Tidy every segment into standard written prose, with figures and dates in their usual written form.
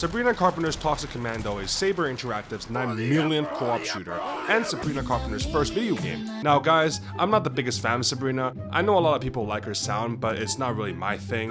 Sabrina Carpenter's Toxic Commando is Saber Interactive's 9 millionth co-op shooter, and Sabrina Carpenter's first video game. Now guys, I'm not the biggest fan of Sabrina. I know a lot of people like her sound, but it's not really my thing.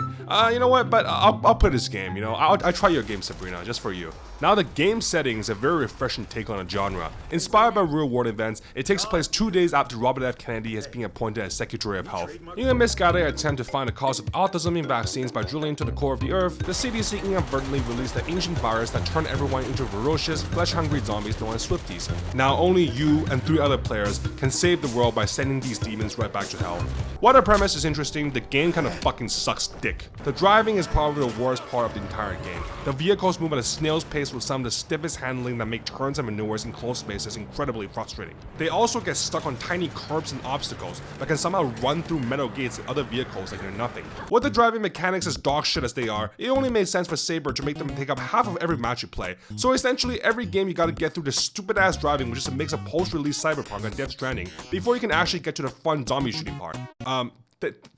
You know what, but I'll play this game, you know, I'll try your game, Sabrina, just for you. Now the game setting is a very refreshing take on a genre. Inspired by real world events, it takes place 2 days after Robert F. Kennedy has been appointed as Secretary of Health. In a misguided attempt to find the cause of autism in vaccines by drilling into the core of the earth, the CDC inadvertently released the ancient virus that turned everyone into ferocious, flesh-hungry zombies known as Swifties. Now only you and 3 other players can save the world by sending these demons right back to hell. While the premise is interesting, the game kinda fucking sucks dick. The driving is probably the worst part of the entire game. The vehicles move at a snail's pace with some of the stiffest handling that make turns and maneuvers in close spaces incredibly frustrating. They also get stuck on tiny curbs and obstacles that can somehow run through metal gates and other vehicles like they're nothing. With the driving mechanics as dog shit as they are, it only made sense for Saber to make them take up half of every match you play. So essentially every game you gotta get through this stupid ass driving, which is a mix of post-release Cyberpunk and Death Stranding, before you can actually get to the fun zombie shooting part.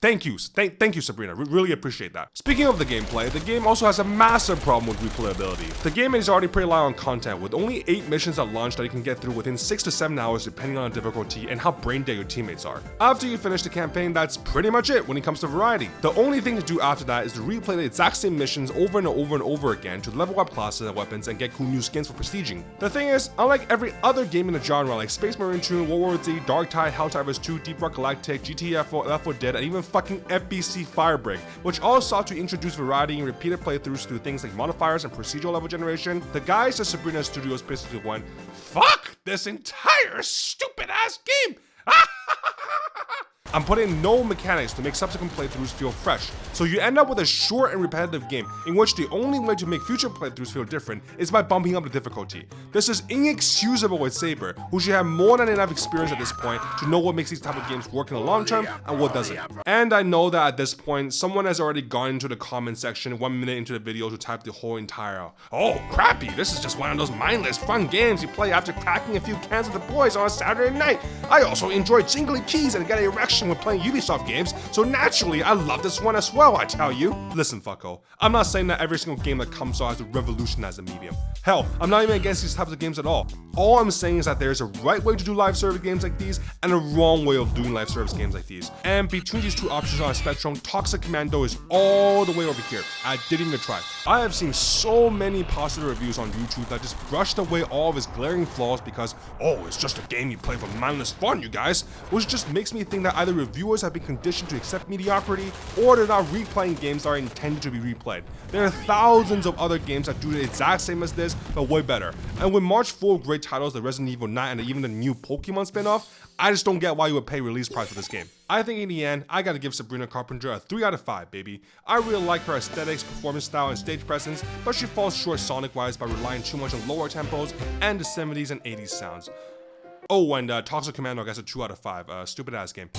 Thank you, Sabrina. Really appreciate that. Speaking of the gameplay, the game also has a massive problem with replayability. The game is already pretty light on content, with only 8 missions at launch that you can get through within 6 to 7 hours depending on the difficulty and how brain dead your teammates are. After you finish the campaign, that's pretty much it when it comes to variety. The only thing to do after that is to replay the exact same missions over and over and over again to level up classes and weapons and get cool new skins for prestiging. The thing is, unlike every other game in the genre like Space Marine 2, World War Z, Dark Tide, Helldivers 2, Deep Rock Galactic, GTA 4, Left 4 Dead, and even fucking FBC Firebreak, which all sought to introduce variety and repeated playthroughs through things like modifiers and procedural level generation, the guys at Sabrina Studios basically went, fuck this entire stupid ass game! I'm putting no mechanics to make subsequent playthroughs feel fresh, so you end up with a short and repetitive game in which the only way to make future playthroughs feel different is by bumping up the difficulty. This is inexcusable with Saber, who should have more than enough experience at this point to know what makes these type of games work in the long term and what doesn't. And I know that at this point, someone has already gone into the comment section 1 minute into the video to type the whole entire, oh crappy, this is just one of those mindless fun games you play after cracking a few cans with the boys on a Saturday night. I also enjoy jingly keys and get an erection when playing Ubisoft games, so naturally I love this one as well, I tell you. Listen fucko, I'm not saying that every single game that comes out has to revolutionize the medium. Hell, I'm not even against these types of games at all. All I'm saying is that there's a right way to do live service games like these and a wrong way of doing live service games like these. And between these 2 options on a spectrum, Toxic Commando is all the way over here. I didn't even try. I have seen so many positive reviews on YouTube that just brushed away all of its glaring flaws because, oh, it's just a game you play for mindless fun, you guys, which just makes me think that either reviewers have been conditioned to accept mediocrity, or they're not replaying games that are intended to be replayed. There are thousands of other games that do the exact same as this, but way better. And with March full of great titles like Resident Evil 9 and even the new Pokemon spin-off, I just don't get why you would pay release price for this game. I think in the end, I gotta give Sabrina Carpenter a 3 out of 5, baby. I really like her aesthetics, performance style, and stage presence, but she falls short sonic-wise by relying too much on lower tempos and the 70s and 80s sounds. Oh, and Toxic Commando gets a 2 out of 5, stupid ass game.